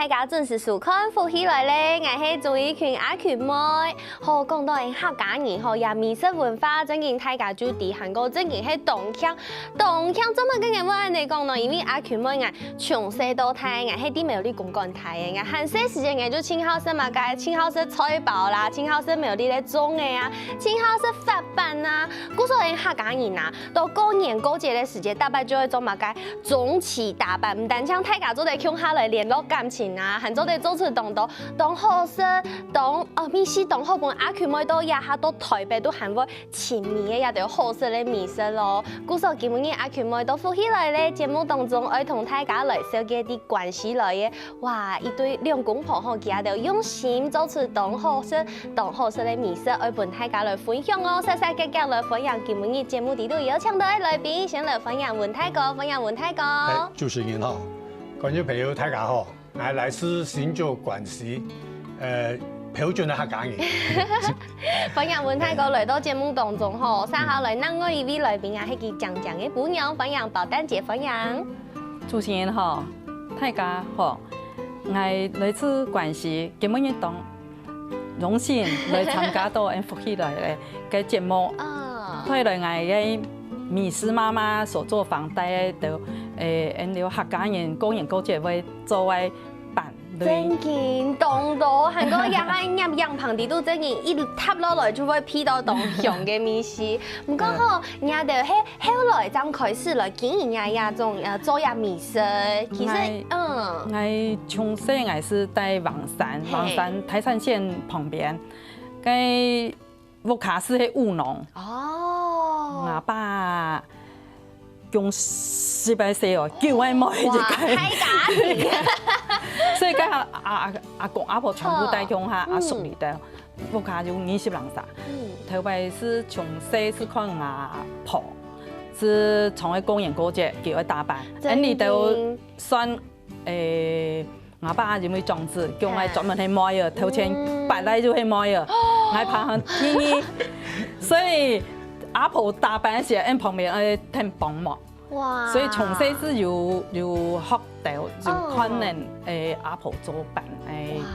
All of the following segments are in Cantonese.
大家准时收看福起来咧，我是朱一群阿群妹。好，讲到客家人吼，也美食文化，最近大家就伫韩国最近是动向，怎么跟我安尼讲呢？因为阿群妹我从细到大，我是啲没有哩公干台嘅，我很细时间我就请好生嘛，该请好生菜包啦，请好生没有哩咧种嘅啊，请好生发板啊，古说人客家人啊，到过年过节的时间，大概就会做嘛该中起打扮，唔单像大家做在乡下来联络感情啊，还做在做出当好食，米西当好本阿群妹都也下到台北都很会亲密嘅，也都有好食的美食咯。故说今日阿群妹都福起来咧，节目当中爱同大家来小姐啲关系来嘅，哇，一对两公婆吼，佢也都用心做出当好食的美食，爱同大家来分享哦，细细格格来分享今日节目地度有请到嘅来宾，先来分享文泰哥，主持人好，观众朋友大家好，我来自新竹关西，标准的客家人。分享文泰哥来到节目当中吼，稍後來咱我一位來賓啊，係佢講嘅姑娘分享，寶丹姐分享。主持人好，大家好，我來自關西，今日當榮幸來參加到福起來嘅節目，對來我嘅美食媽媽所做訪帶到了客家人過年過節會做為伴。真見當到，韓國也係入洋棚地都真見一塌落來就會批到當香嘅美食。唔過吼，人家就係後來才開始來經營呀種做呀美食。其實我從細我是在王山台山縣旁邊，cái屋卡是喺務農。哦。我爸用18歲哦，叫我妹就太假啲。所以家阿公阿婆全部帶鄉下阿叔嚟的，屋卡有20人啥。頭擺是從細是看阿婆，是從喺過年過節叫佢打扮，咁你都算我爸因為種子，叫我專門去買嘅，頭前擺來就去買嘅，我怕很天意，所以阿婆打扮嘅時候，喺旁邊喺聽幫忙。哇！所以從細是有學到，就可能阿婆做飯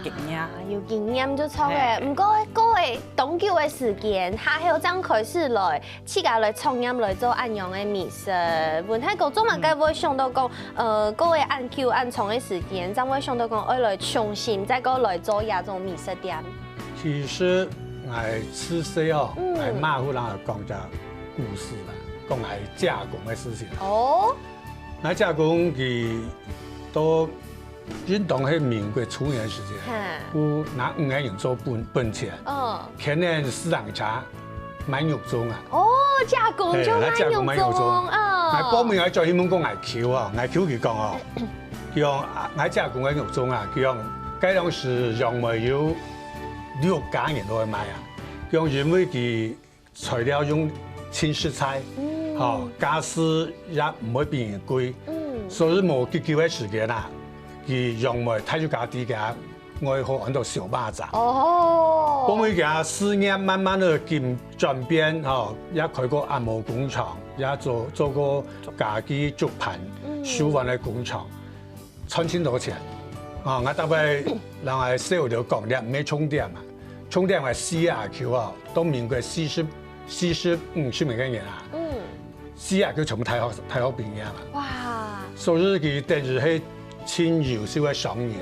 經驗，有經驗就錯嘅。唔過各位當久嘅時間，下後將開始來自家來創業來做安樣嘅美食。問題個做乜嘅會想到講，各位按 Q 按創嘅時間，將會想到講愛來重新再個來做呀種美食店。其實我吃細哦，我媽夫人講隻故事啦。講係加工嘅事情。哦。那加工佢都運動喺民國初年嘅時間，有拿5個人做本錢。哦。可能市場茶賣肉粽啊。哦，加工就賣肉粽。哦。我報名我做希望講藝橋啊，藝橋佢講哦，佢講我加工嘅肉粽啊，佢講嗰當時楊梅有6家人都去買啊，佢講因為佢材料用青食菜。好，家私也唔會比人貴，所以冇結構嘅時間啦，佢用埋睇住家啲嘅愛好很多小巴仔。哦，咁佢嘅事業慢慢的轉變，嚇，也開過按摩工廠，也做過家己竹盤手環嘅工廠，賺錢多錢。啊，我特別人係燒條鋼鏈，唔係充電嘛，充電係40Q啊，到民國45、50年嘅啊。40佢全部睇好邊嘢啦。哇！所以佢等於係千優秀嘅商人，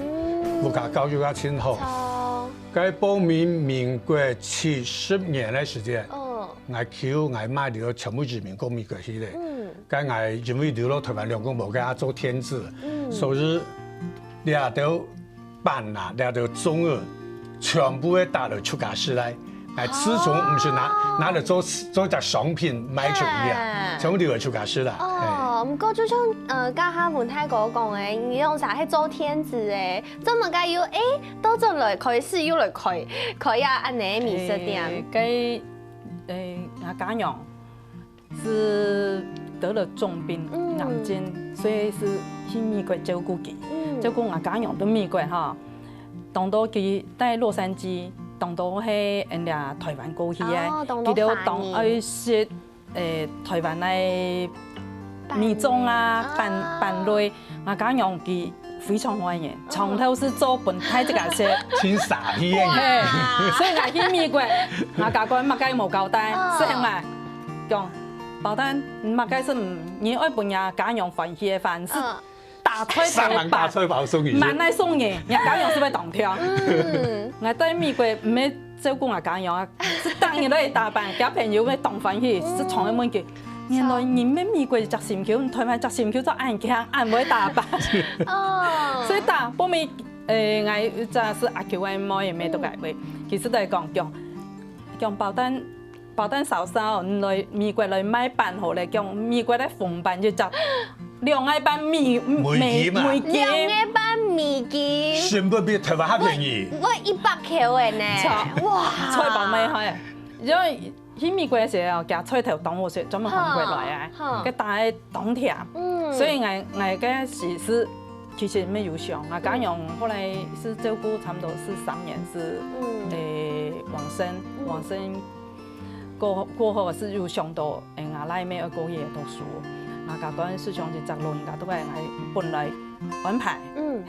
物價教育也真好。喺報名民國70年嘅時間，我買了全部移民到美國去咧。咁我因為留落台灣兩公婆嘅做天子，所以掠到辦啦，掠到中二，全部嘅打到出家師來。始終唔是拿嚟做隻商品賣出去啊，全部都係出家師啦。哦，唔過就像家下文泰哥講嘅，你用啥係做天子誒？怎麼解要都做來開始要來開呀安尼美食店？佢阿家娘是得了重病癌症，所以是去美國照顧佢，照顧阿家娘到美國哈，當到佢在洛杉磯。當到係人哋台灣過去嘅，佢哋當愛食台灣嘅米粽啊、飯類，我講用佢非常欢迎，从头是做本台这个事，请傻批嘿，所以我去美国，我教官乜解冇交代，所以我讲，包丹乜解是唔，你爱本呀家用欢喜的饭是大菜上门大菜包送你，蛮来送嘢，人家用是要当挑。我在美国唔係照顧我家用啊，是當然都係打扮，交朋友嘅當歡喜，是從一門嘅。原來人喺美國食鹽橋，台灣食鹽橋就按強，按唔會打扮。所以打，後面我就是阿橋嘅妹妹都解釋，其實都係講包單嫂嫂來美國來買辦好咧，講美國咧逢辦就就兩個班美金，兩個班美金，全部比台灣還便宜。我100塊嘅呢，哇！菜包咩開？因為喺美國嘅時候，夾菜頭當我食，專門韓國來啊，佢打喺當甜，所以我嘅時是其實沒有上，我家用後來是照顧差唔多是3年是往生過後是有上到我來咩2個月讀書。我教嗰陣時上就直路，而家都係我本來安排，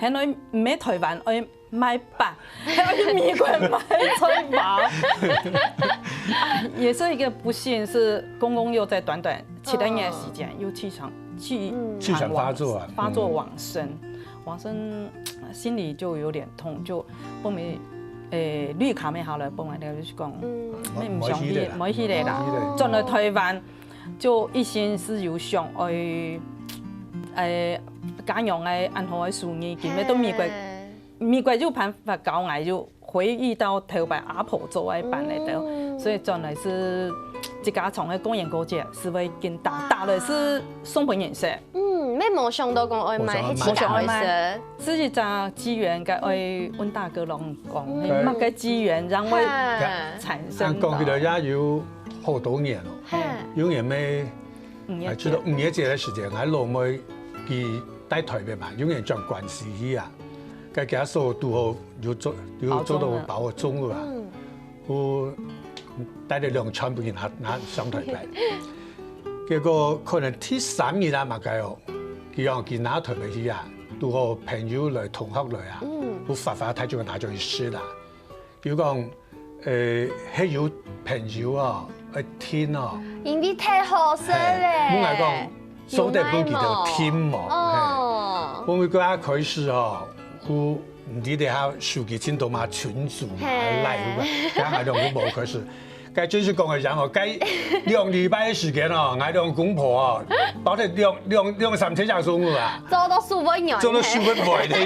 喺內唔喺台灣去買白，喺美國買菜包，也是一個不幸，是公公又在短短7年時間又氣場發作往生，心裡就有點痛，就後面綠卡沒好了，本來就講咩唔想去，唔去嚟啦，轉來台灣。就一心是有想去家用嘅安好嘅事業，見咩都美國就辦法搞我就回憶到頭擺阿婆做嘅辦嚟到，所以真係是一家從嘅公園過節是會見大的是送本顏色。咩冇想到講愛買，冇想愛食，是一個機緣嘅愛問大哥攏講，乜嘅機緣讓我產生。講起來也有好多年咯。永遠咩？係知道5月節嘅時間，我老妹佢帶台北嘛，永遠將關係去啊，佢家數拄好要做到包個鐘啊，我帶咗2串俾佢拿上台北，結果可能第3年啊嘛計哦，佢讓佢拿台北去啊，拄好朋友來同學來啊，我發睇住佢拿咗去試啦，如講係有朋友啊。天哦，因為太好食咧。我係講，所得本叫做天喎。我們嗰下開始哦，我唔知你下數據清到嘛群組嘛來嘅，咁係兩個冇開始。該正式講嘅人哦，該2禮拜嘅時間哦，我兩公婆哦，包括兩3天就送啊。做到數不完。做到數不完的。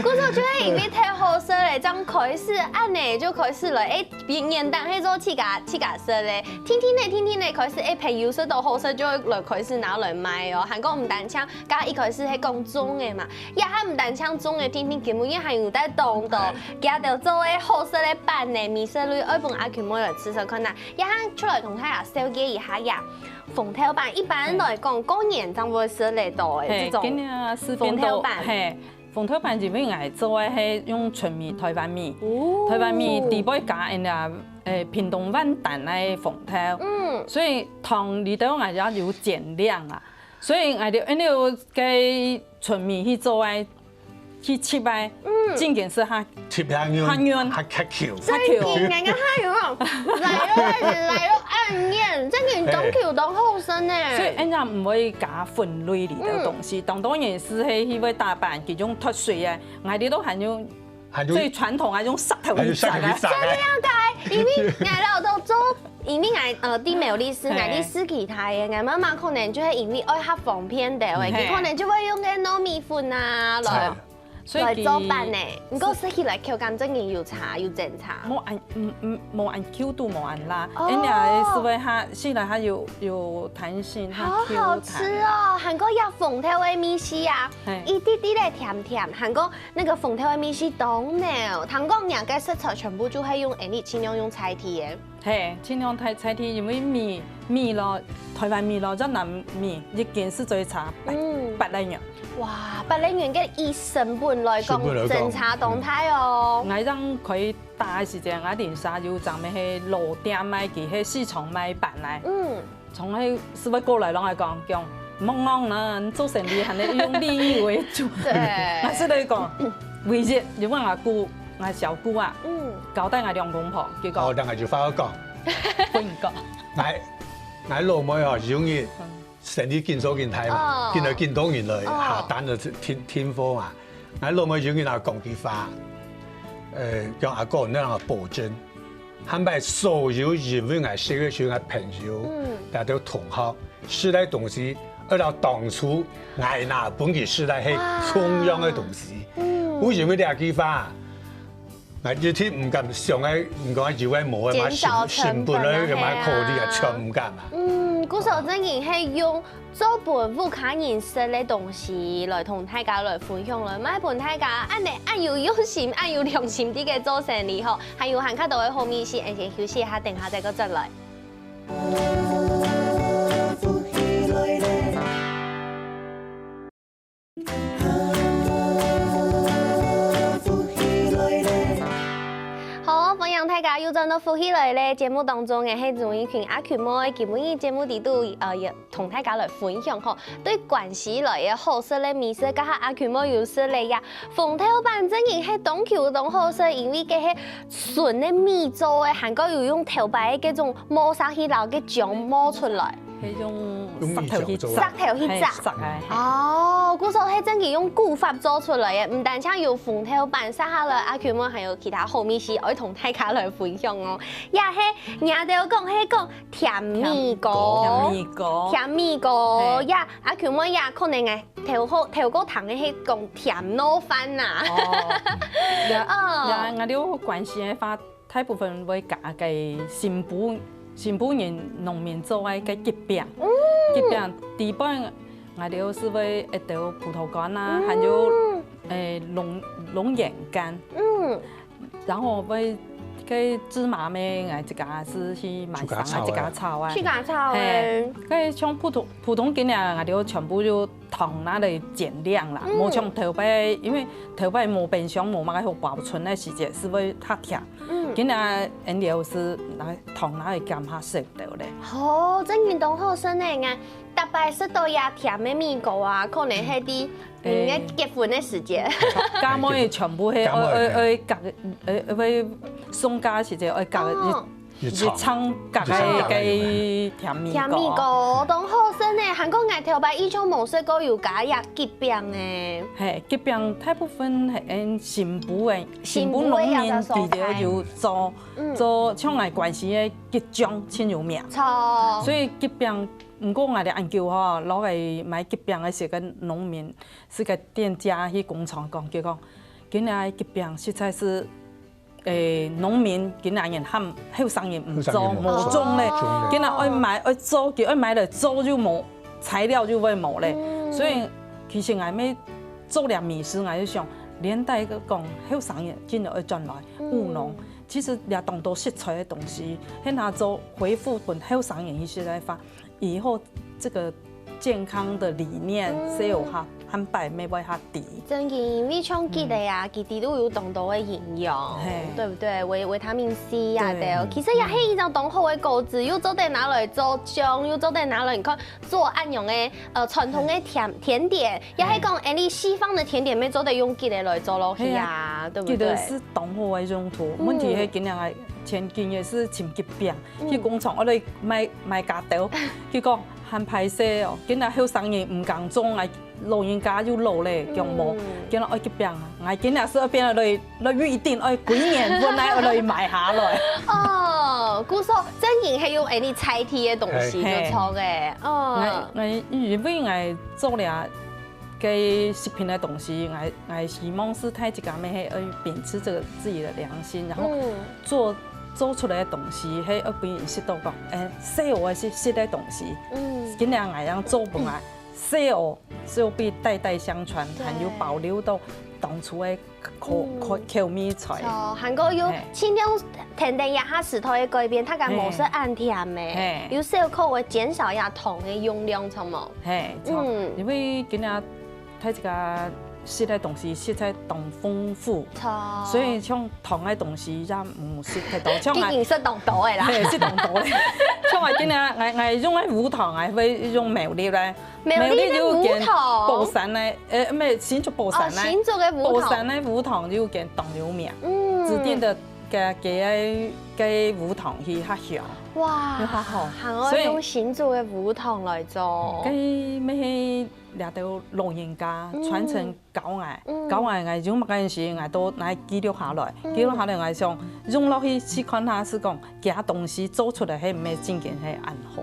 我就覺得因為太好食咧，這樣開始按呢就開始了，元旦喺做起價食咧，天天咧開始朋友食到好食就來開始拿來賣哦。韓國唔單槍，加一開始係講中嘅嘛，也係唔單槍中嘅，天根本也係有在動到，加到做誒好食嘅版呢，米色類愛本阿權妹來試試看呐，也係出來同大家小結一下呀。鳳頭版一般來講，過年就會食嚟到誒這種鳳頭版。鳳頭版就俾我做嘅係用純米台灣米，台灣米底部加人家屏東灣蛋嘅鳳頭，所以糖裏頭我也有減量啊，所以我哋因為嘅純米去做嘅去切嘅，真件是哈切下軟，哈卡橋，最近人家哈軟嚟到暗面，真件當橋當好身呢。所以人家唔會加分類裏頭東西，當然是係因為大阪其中脫水嘅，我哋都係用最傳統係用石頭去炸嘅。真樣解，因為我老豆做。因為啲苗栗是啲司其他嘅，我媽媽可能就係因為愛黑防偏掉嘅，佢可能就會用嘅糯米粉啊來做飯呢。唔過食起來口感真係又差又正差。冇按 Q 度冇按辣，人家是為它雖然它有彈性，好好吃哦！韓國有鳳頭嘅米絲啊，一啲啲咧甜，韓國那個鳳頭嘅米絲當呢，韓國人嘅食材全部就係用盡量用菜體嘅。係，盡量睇菜體，因為米咯，台灣米咯，即南米一件是最差，8來元。哇，8來元嘅以成本來講，正差動態哦。我讓佢大時間，我連沙要站咪係路店賣嘅，係市場賣飯嚟。從喺是咪過來攏係講茫茫人做生意，还得用利益为主。对但是来讲，唯一如果我姑、我小姑啊，交代我两公婆，結果但係就翻去講，分個。我老妹哦，容易生意見數見睇嘛，見來見到原來下單就天荒嘛。我老妹容易拿講句話，叫阿哥那樣保證，係咪所有因為我社會上嘅朋友，大家同學，試嚟東西，而到當初我拿本期試嚟係同樣嘅東西，我認為呢句話。我一天唔敢上喺唔講要喺冇啊，成本咧又買靠啲啊，全唔敢啊。古時候真係係用做本副卡人食嘅東西來同大家來分享啦，買本大家按有用心、按有良心啲嘅做生意吼，還有行卡到嘅後面先，先休息一下，等下再個再來。大家又轉到福喜來咧節目當中嘅係總一群阿群妹，今日節目裡都要同大家來分享吼，對關係來嘅好食嘅美食，加下阿群妹有說嚟呀，鳳頭板真係係東橋東好食，因為佢係純嘅米做嘅，韓國有用頭擺嘅嗰種磨砂去撈嘅醬磨出來。係用石頭去炸，哦，古時候係真係用古法做出來嘅，唔單止有鳳頭板殺下來，阿群妹還有其他好美食，可以同大家來分享哦。也係人哋講甜米糕，甜米糕，呀，阿群妹也可能係頭個糖嘅係講甜糯飯呐。我哋關係嘅話，大部分會加嘅新埔人農民做嘅吉餅，吉餅第一般我哋是會一道葡萄乾啦，還有龍眼乾，然後會cái芝麻咩，我自家是去買上，自家炒啊。自家炒誒。佢像普通嘅啊，我哋全部就糖拿嚟減量啦，冇像頭擺，因為頭擺冇冰箱冇乜好保存嘅時節，是會太甜。今日人哋是拿糖拿嚟減下食到咧。哦，真運動好身誒，特別食到也甜嘅米糕啊，可能係啲結婚嘅時節。家妹全部係愛夾會送家時節愛夾熱倉夾嘅甜米糕，當好身誒，韓國藝頭擺以前冇食過有加入吉餅誒。係吉餅大部分係按新埔農民佢哋要做像我關係嘅吉醬真有名。錯。所以吉餅。唔過我哋研究吼，攞嚟買吉餅嘅時個農民是個店家去工廠講，佢講，今日吉餅實在是農民今日人喊後生人唔做冇種咧，今日愛買愛做，佢愛買嚟做就冇材料就會冇咧，所以其實我咪做啲美食，我就想連帶個講後生人今日愛轉來務農。其實也當到食材嘅東西，喺拿做回復本後生人一些來發。以後這個健康的理念，是有哈很擺沒會哈低。真嘅，因為像吉的呀，吉啲都有當到嘅營養，對不對？維他命 C 呀，對。其實也係一種當好嘅果子，又做得拿來做醬，又做得拿來你看做按用嘅傳統嘅甜點，也係講你西方的甜點，咪做得用吉的來做落去呀，對不對？吉的是當好嘅用途，問題係今日係。前幾日是請吉餅，去工廠我哋買假豆，結果很歹勢哦。今日後生人唔敢種，啊老人家又老咧，強冇。今日愛吉餅啊，我今日是一邊來預定愛幾年本來來買下來。哦，古說真然係用啲菜體嘅東西做錯嘅。哦，我因為我做了嘅食品嘅東西，我希望是太自家咩係要秉持這個自己的良心，然後做出來嘅東西係要俾人識到講，細我係識嘅東西，盡量我樣做本來細我是要俾代代相傳，還有保留到當初嘅口味菜。錯，韓國有盡量甜點下時代嘅改變，它個模式按甜嘅，有小口會減少下糖嘅用量，錯冇？因為今日睇一個食的东西食材当丰富，错，所以像糖的东西也唔食太多，像竟然是懂多的啦，係食當多咧。像我今日我用嘅無糖，我會用苗栗咧，苗栗的無糖寶山咧，咩新竹寶山咧，新竹的無糖，寶山咧無糖就見當牛麵，指定的嘅無糖去較香，哇，又較好，還我用新竹的無糖來做，佢咩掠到老人家傳承教藝，教藝我用乜嗰陣時，我都來記錄下來，記錄下來我想用落去看下是講，其他東西做出來係咩真件係安好。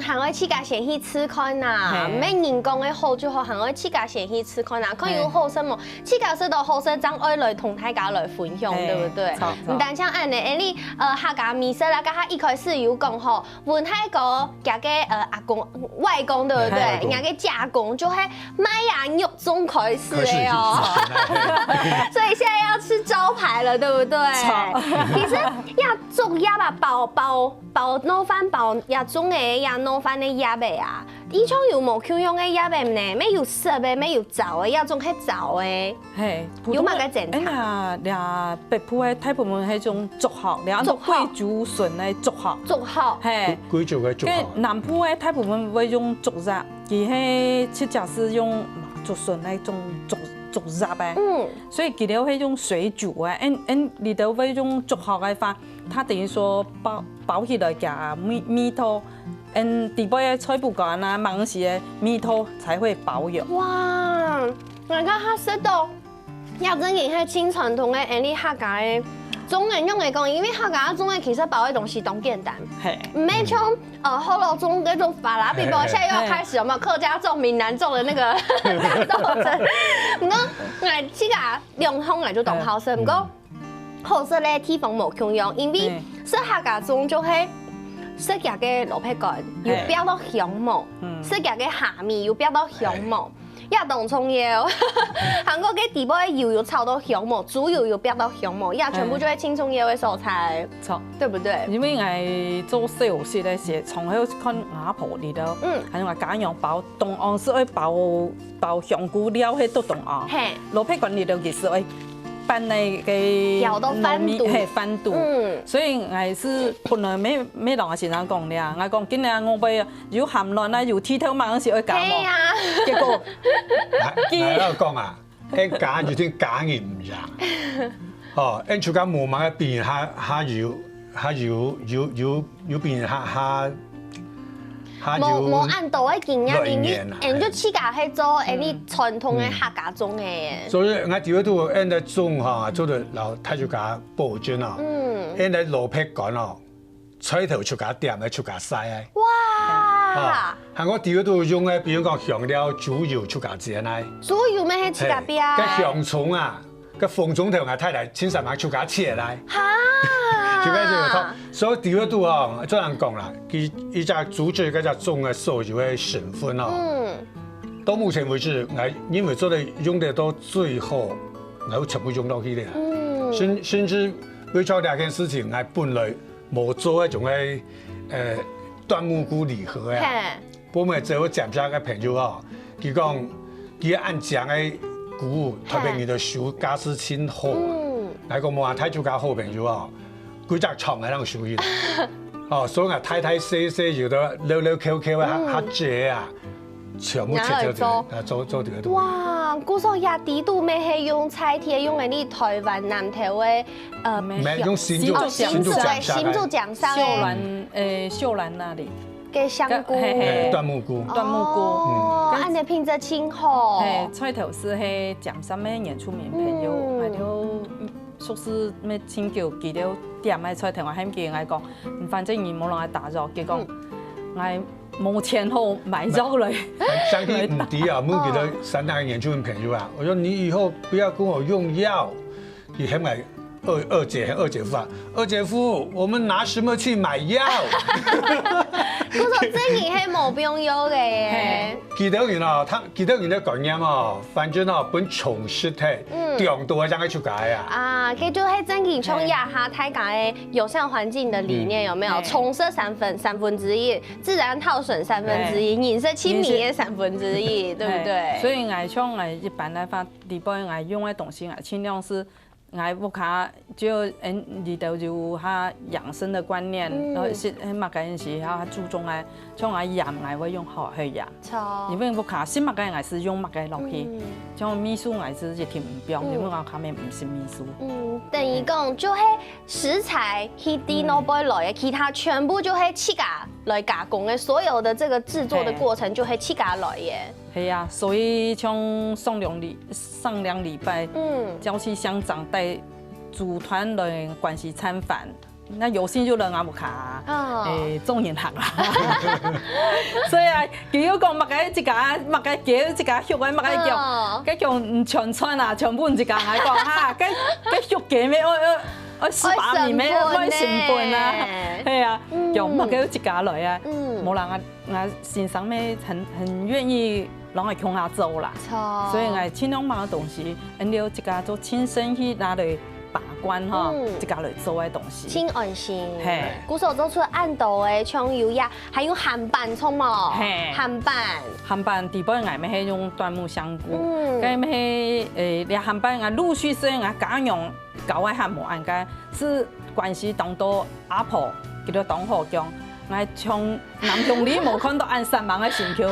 還我自家先去試看呐，咩人講的好就好，還我自家先去試看呐，看有好什麼，自家識到好食，將愛來同大家來分享，對不對？唔但像安尼，你客家美食啦，甲他一開始有講吼，文泰哥加個阿公、外公，對不對？人家個家公就係麥芽肉粽開始的哦，所以現在要吃招牌了，對不對？其實要做鴨吧，包糯飯包鴨粽嘅鴨糯飯嘅鴨味啊，以前有冇口用嘅鴨味呢？咩有濕嘅，咩有糟嘅，鴨粽係糟嘅。係，有乜嘅整法？倆北部嘅大部分係種竹殼，倆種貴州筍嘅竹殼。竹殼。係。貴州嘅竹殼。南部嘅大部分會用竹葉，佢係切假是用竹筍嚟種竹葉嘅。所以佢哋會用水煮嘅，你都會用竹殼嘅話，它等於說包起來加米湯。底部嘅菜脯乾啊，芒時嘅米湯才會保養。哇！我睇下識到，又真係係清傳統嘅，你客家嘅粽嘅用嚟講，因為客家粽嘅其實包嘅東西都簡單，唔係像後來粽嗰種法拉比包，現在又要開始有冇客家粽、閩南粽的那個鬥爭？唔過我自家兩通嚟做當好食，唔過好食咧地方冇共用，因為食客家粽就係。食夾嘅蘿蔔乾又飆到香茅，食夾嘅蝦米又飆到香茅，一當蔥油，韓國嘅底部嘅油又炒到香茅，豬油又飆到香茅，一全部就係青蔥油嘅蔬菜，錯，對不對？因為我做小食咧，是從小看阿婆嚟到，係話假樣包凍安是會包香菇料喺度凍安，蘿蔔乾嚟到其實會。拌那個糯米係翻肚，所以我是本來沒同我先生講咧，我講今日我會有鹹卵啊，有剃頭嘛，嗰時會加喎。結果，我講啊，啲假就啲假嘢唔樣，哦，因出間無碼嘅變下要變下。冇按到嘅經驗，你就自家去做你傳統嘅客家粽嘅。所以我調到按嚟粽嚇，做到老太祖家保存啊，按嚟蘿蔔乾哦，菜頭出家點，嚟出家曬啊。哇！係我調到用嘅，比如講香料、豬油出家煎啊。豬油咩係出家邊啊？個香蔥啊，個鳳蟲頭我太太親手買出家切嚟。就嗰隻湯，所以調到哦，做人講啦，佢依隻煮出嗰隻粽嘅所有嘅成分哦，到目前為止，我因為做得用得到最好，我全部用到去嘅，甚至為咗兩件事情，我本來冇做一種嘅端木菇禮盒啊，本來做我漸下嘅朋友哦，佢講佢按講嘅菇特別佢就收家私親好，那個冇話太做家好朋友哦。佢隻床喺度屬於，哦，所以我睇睇細細有得溜溜 QQ 啊、黑蔗啊，全部切做掉都。哇！嗰時候也地都未係用菜貼，用嗰啲台灣南投嘅用新竹醬沙秀蘭那裡嘅香菇，端木菇，哦，按你品質清好。菜頭是係醬沙咩演出名朋友，係條。宿舍咩清叫記了點嘅菜同我喊叫我講，反正你冇讓我打擾，結果我冇錢後買肉嚟。相對唔抵啊，冇記得三大演出名朋友啊，我說你以後不要跟我用藥，佢喊我二姐夫啊，二姐夫，我们拿什么去买药？嗰個真係係冇必要嘅嘢。記得完哦，記得完啲概念哦，反正哦本重實體，重度係怎樣出街啊？啊，佢就係真係從亞哈泰家嘅友善環境的理念有沒有？重色三分之一，自然套選1/3，顏色親民嘅1/3，對不對？所以我像我一般來發，裡邊我用嘅東西，我盡量是。我屋卡就裡頭就較養生的觀念，然後是物件是較注重誒，像我鹽我會用好去鹽，因為屋卡新物件我是用物件落去，像米酥我是一天唔標，因為我下面唔是米酥。等於講就係食材去啲攞杯來嘅，其他全部就係自家來加工嘅，所有的這個製作的過程就係自家來嘅。係啊，所以像上兩禮拜，教區鄉長帶組團來關係參訪，那有心就來我屋卡種銀行啦。所以啊，佢要講乜嘅一家叫一家學嘅乜嘅叫，佢叫全村啊，全部一家嚟講嚇，佢學嘅咩我18年咩開成本啊，係啊，用乜嘅一家來啊，冇人我先生咩很願意。讓我向下做啦，所以我盡量買東西，你要自家做親身去拿來把關哈，自家來做嘅東西。輕安心。係。古時候做出按度嘅醬油呀，還用鹹板蔥嘛。係。鹹板底部我咪係用椴木香菇，咁咪係啲鹹板我陸續是我家用搞嘅鹹木按嘅，是關係當到阿婆叫做當河姜。我從南鄉里冇看到按3萬嘅成橋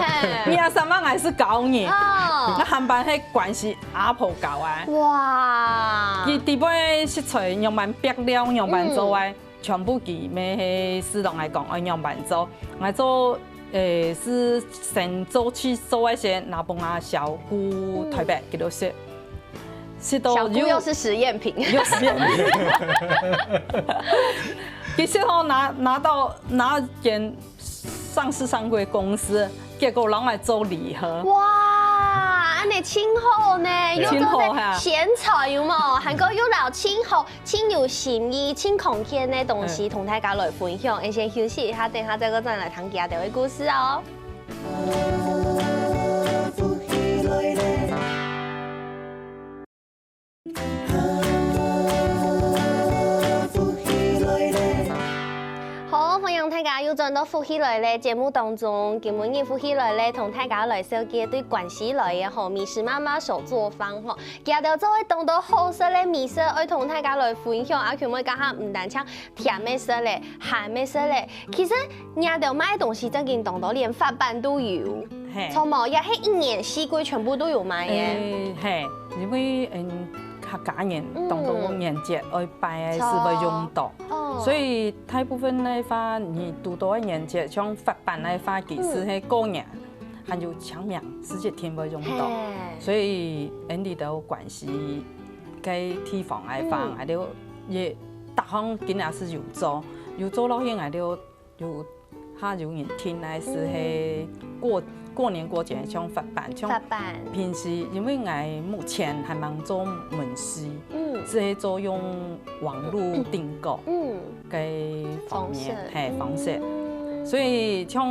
，23萬我是教你，我鹹板係關係阿婆教嘅。哇！佢底部食材用板白料用板做嘅，全部佢咩係市場嚟講，我用板做，我做是先做去做一些拿幫啊小菇台北佢都食，食到小菇又是實驗品，又實驗品。其實我拿間上市上櫃公司，結果攞嚟做禮盒。哇，安尼清好呢，又做啲鮮菜有冇？韓國有老清好、清有心意、清空間嘅東西，同大家來分享。先休息一下，等下再個再來談其他嘅故事哦。大家又轉到福喜來咧節目當中，今日福喜來咧同大家來紹介對關係來嘅吼，美食媽媽手作坊吼，今日作為當到好食嘅美食，愛同大家來分享。阿佢妹家下唔單唱甜嘅食咧，鹹嘅食咧，其實廿條賣東西真見當到連發辦都有，錯冇？也係一年四季全部都有賣嘅。係，因為客家人當到年節愛拜是會用到，所以大部分來話，你讀到嘅年節，像發辦來話，其實係過年，還有清明時節天會用到，所以裡頭關係嘅地方來話，我哋也大方今日是有做落去，我哋有下有人聽來是係過年過節像發辦，像平時因為我目前還忙做門市，是做用網絡訂購嘅方面，係方式，所以像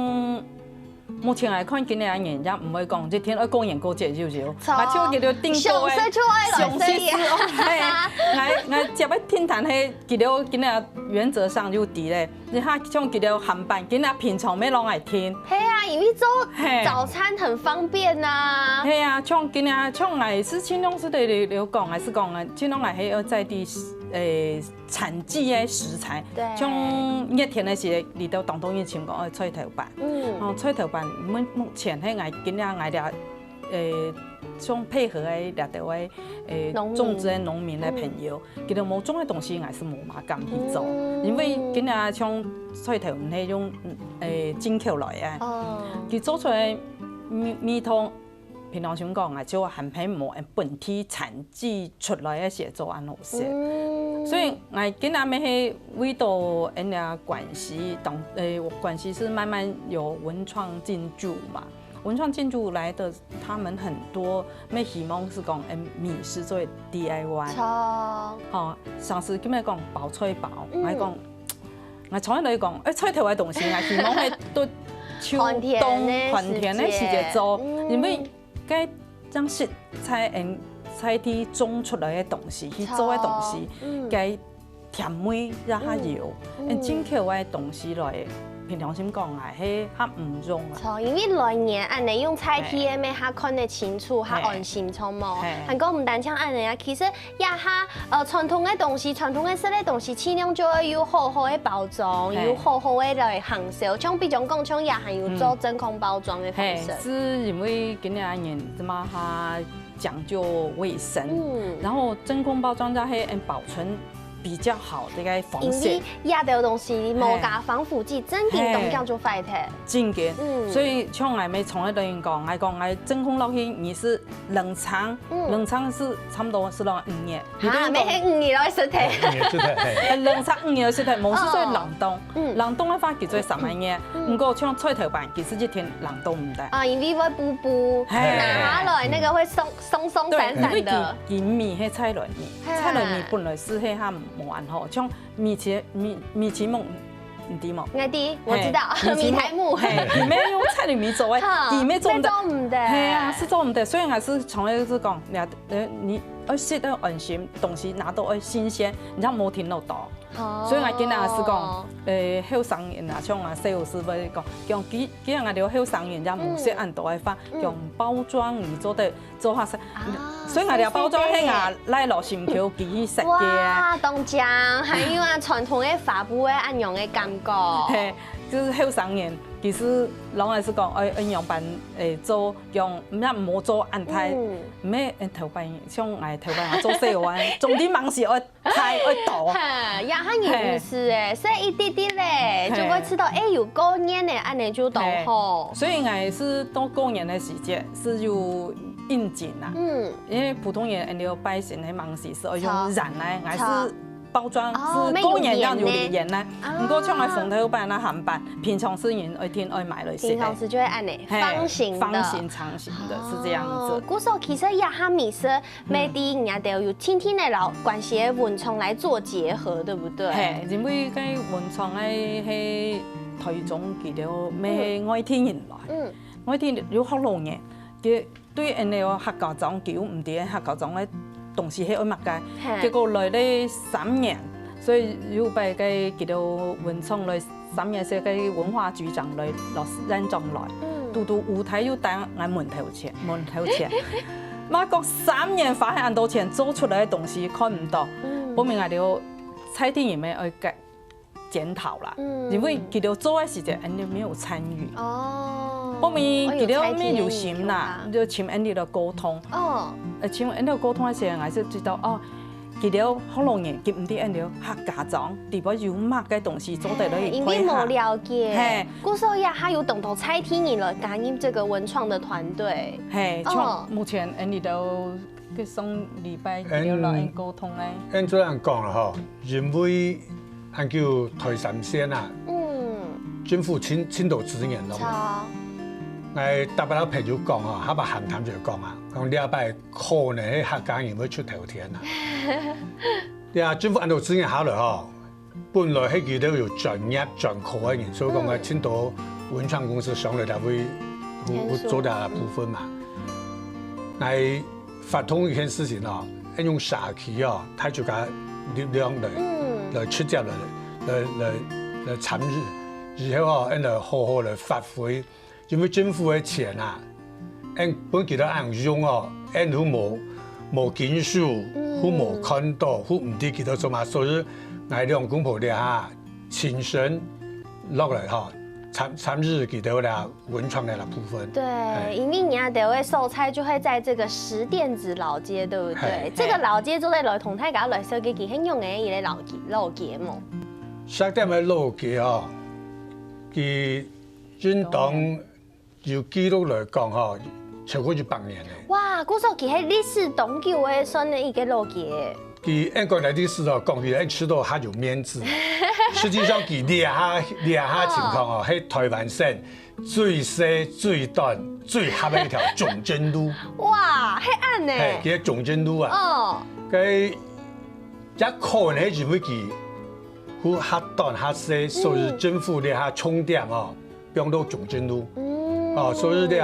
目前來看，今年人家唔會講一天過年過節就少，我超叫做訂購嘅，詳細我接一天談係叫做今年原則上就啲咧，你睇像叫做鹹辦，今年平常咩攞嚟聽。因為做早餐很方便呐。係啊，像今年像我是盡量是對你講，還是講啊，盡量係要在地產季嘅食材。像熱天嘅時，裡頭當當然前講菜頭飯。菜頭飯目前係我今年我哋像配合嘅裡頭嘅種植嘅農民嘅朋友，佢哋冇種嘅東西，我是冇馬敢去做，因為今年像菜頭唔係用進口來嘅，佢做出來米湯，平常想講啊，就係冇本地產季出來嘅時做安好食，所以我今年咪係為到人家關係，關係是慢慢有文創進駐嘛。文创建筑来的，他们很多咩希望是讲米是做 DIY。哦，上次今日讲包菜包，我讲，我从来讲，菜头嘅东西，我希望係都秋冬寒天嘅時節做，因為該將菜地種出來嘅東西，去做嘅東西，該甜味讓它油，進口嘅東西來。平常心講啊，係較唔用啊。錯，因為來年按你用菜體嘅咩，較看得清楚，較安心聰嘛。韓國唔單槍按人啊，其實也較傳統嘅東西，傳統嘅食嘅東西，盡量就要有好好嘅包裝，有好好嘅來行銷。像比如講，像也係有做真空包裝嘅方式。是因為今年人怎麼它講究衛生，然後真空包裝就係保存。比較好的個方式，因為亞條東西冇加防腐劑，真件東叫做快鐵。真嘅，所以像我咪從來都講，我真空落去，你是冷藏，冷藏是差唔多是落5年。嚇，咩係5年來實體？冷藏5年實體，冇是做冷凍，冷凍嘅話叫做3萬年。唔過像菜頭版，其實一天冷凍唔得。啊，因為會布布，拿下來那個會鬆散散的。因為米係菜來米，菜來米本來是係較冇安好，像米奇木，你知冇？我知，我知道，米苔木。裡面用菜裡面做嘅，裡面做唔得。係啊，是做唔得。所以還是從來就是講，你要食到安心，東西拿到要新鮮，然後冇停落到。所以我今日是講，後生人啊，像啊細路師傅講，用幾樣我哋後生人，然後唔識按到嘅法，用包裝而做下食。所以我哋包裝係啊，拉落鹽橋幾食嘅。哇，凍醬，還有啊傳統嘅法布嘅按用嘅感覺。係，就是後生人，其實攏係是講，按用辦做用，唔好做按太，唔係頭擺，像我頭擺我做細碗，重點忙是愛太愛倒。呀，他也不是誒，所以一滴滴咧就會知道，有過年咧，按你就懂吼。所以我是到過年的時節是有應景啦，因為普通人要拜神嘅忙時是要用染咧，我是。包裝是過年要有鹽咧，唔過像我鳳頭版啦、鹹版，平常是人愛聽愛買來食。平常時就會按你方形長形的，是這樣子。古時候其實也哈米色每啲人家都有天天嚟老關係文創來做結合，對不對？係，因為個文創咧係台中佢哋咩愛天人來，愛天有好多年，佢對人哋客家莊叫唔掂，客家莊咧。東西係愛物嘅，結果來咧3年，所以要俾個叫做文創來3年時個文化局長來落認證來，都舞台要帶我門頭錢，媽講3年花很多錢做出來嘅東西看唔到，我明我哋菜店入面去檢討啦，因為佢哋做嘅時間人哋沒有參與。後面佢哋咩有心啦，就請人哋嚟溝通。請人哋溝通嘅時候，我先知道哦，佢哋好多年佢唔啲人哋客家莊，地方有乜嘅東西做得嚟因為冇了解。古時候呀，還有懂得菜天人來感應這個文創的團隊。係，像目前人哋都佢上禮拜佢哋來溝通咧。按這樣講啦嗬，因為按叫台三線啊，政府親導資源咯。我搭把朋友講啊，他把閒談就講啊，講禮拜可能喺客家人會出頭天啊。呀，政府按照資源考慮嗬，本來喺佢都有專業專科嘅人，所以講我青島文創公司上嚟就會做啲部分嘛。我發通一件事情哦，用社區哦，他就講力量來出接來參與，然後哦，來好好來發揮。因為政府嘅錢啊，本佢都按用哦，佢冇見數，佢冇看到，佢唔知佢都做嘛，所以我兩公婆哋嚇親身落嚟嚇參與佢哋嘅文創嘅部分。對，因為人家哋會售菜就會在這個十店子老街，對不對？這個老街做在來同大家來設計佢很用嘅一個老街嘛。十店嘅老街哦，佢專當。由記錄來講嗬，超過100年嘞。哇，古時候佢係歷史悠久嘅算一個老街。佢英國歷史哦講佢吃到它有面子，實際上佢掠下情況哦，喺台灣省最細、最短、最狹嘅一條總針路。哇，黑暗呢？係，佢係總針路啊。哦。佢一可能係因為佢佢狹短狹細，所以政府咧下重點哦，變到總針路。哦，所以咧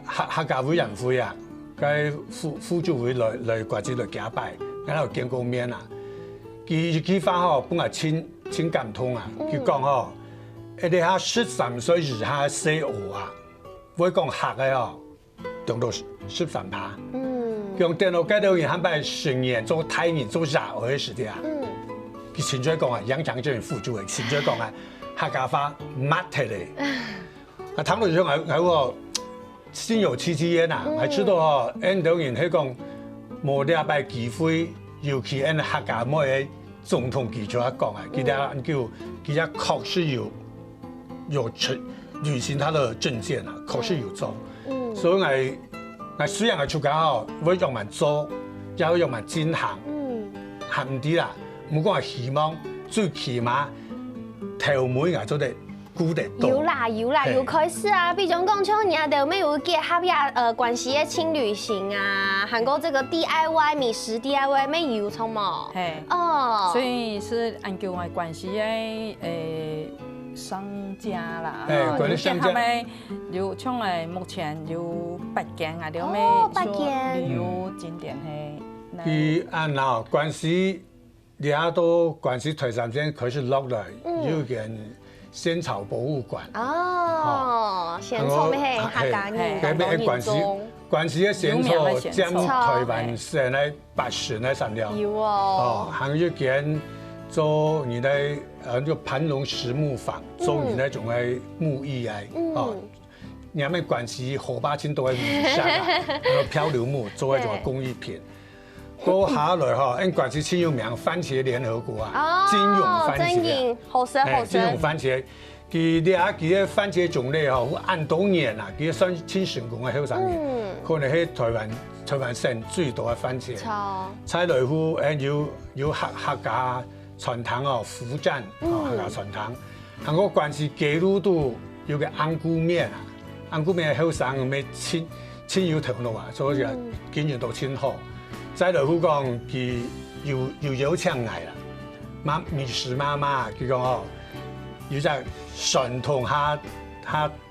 客家委員會啊。佢副主委來國際來假拜，然後見過面啊。佢翻學本來親感通啊。佢講嗬，你下13歲以下細學啊，會講客嘅哦，用到13%。用電腦介紹人，喊拜10年做台面做廿嘅時間啊。佢前再講啊，楊長正副主委前再講啊，客家話抹睇嚟。啊，談到上係個。先有7年啊，係知道哦，當然係講冇呢一擺機會，尤其喺客家妹嘅總統記者講啊，佢哋叫確實有履行他的政見啊，確實有做。所以我雖然係出街哦，會用埋做，也會用埋進行，係唔啲啦。唔講係希望，最起碼頭尾我做得。有啦，有開始啊！比如講像你阿哋咩有結合呀關係嘅輕旅行啊，韓國這個 DIY 美食 DIY 咩有錯冇？係哦，所以是按叫我關係嘅商家啦，結合咩有像誒目前有8間啊，有咩旅遊景點係。佢按嗱關係，而家都關係台上先開始落來，有件。仙草博物館哦，仙草咩係客家人當年做，關係嘅仙草將台灣省嚟80嚟3了。有哦，還有件做你哋叫盤龍實木坊，做你哋種嘅木藝啊，哦，你咪關係河壩村都係木山啊，漂流木做一種工藝品。過下來嗬，因關係超有名番茄聯合國啊，金融番茄，好食。金融番茄，佢嘅番茄種類嗬，按多年啊，佢算挺成功嘅，好上面，可能係台灣省最多嘅番茄。菜來乎有客家傳統哦，福建哦客家傳統，韓國關係記錄都有個安菇麵啊，安菇麵好上咩清油頭腦啊，所以就經驗都挺好。再來乎講佢有請嚟啦，美食媽媽佢講哦，要就傳統下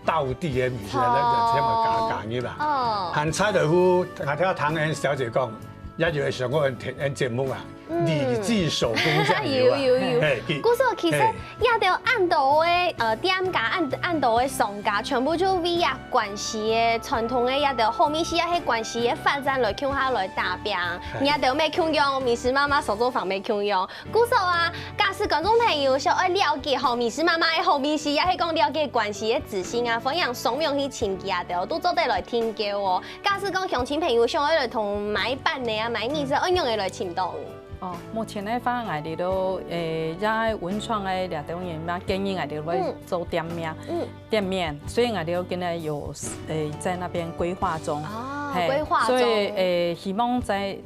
道地嘅美食咧，就請我教嘅啦。還再來乎，我聽阿唐恩小姐講，一月上嗰個節目啊，李記手工醬油啊，有。故說其實也條按道嘅店家按道嘅商家，全部就為啊關係嘅傳統嘅也條後面是也係關係嘅發展來向下來打拼，也條咩強用美食媽媽手作坊咩強用。故說啊，假使觀眾朋友想愛了解好美食媽媽嘅後面是也係講了解關係嘅自信啊，分享雙面去前期啊條都做得來聽嘅哦。假使講鄉親朋友想愛來同買辦嘅啊買美食，按樣嘅來簽到。哦，目前咧，反正我哋都在文創嘅掠到人嘛，建議我哋來做店面，所以我哋今日有在那邊規劃中，規劃中，所以希望在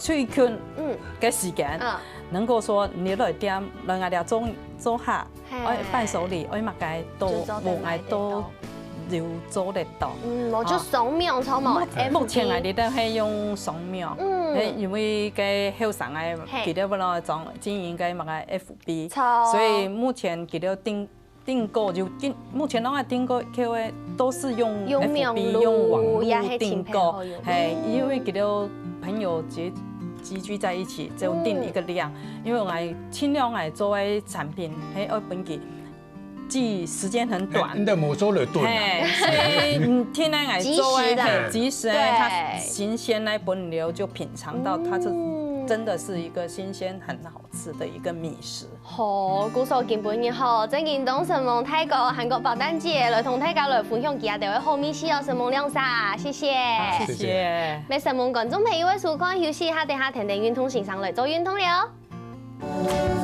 最近嘅時間，能夠說你來店來我哋做客，愛伴手禮，愛乜嘅都無礙都。要做得到，我就掃描錯冇。目前我哋都係用掃描，因為嘅後生嘅佢哋不能裝經營嘅乜嘅 FB， 所以目前佢哋訂購就目前我訂購嘅都是用 FB 用網絡訂購，係因為佢哋朋友集聚在一起就訂一個量，因為我盡量係做嘅產品喺我本地。既時間很短，你都冇做嚟燉，所以天然來做誒，及時它新鮮來本流就品嘗到，它是真的是一個新鮮很好吃的一個美食。好，古數見本嘅好，正見到神夢泰國韓國寶誕節來同大家來分享其他嘅好美食哦，神夢亮沙，謝謝，謝謝。俾神夢觀眾朋友嘅收看休息下，等下停運動線上來做運動了。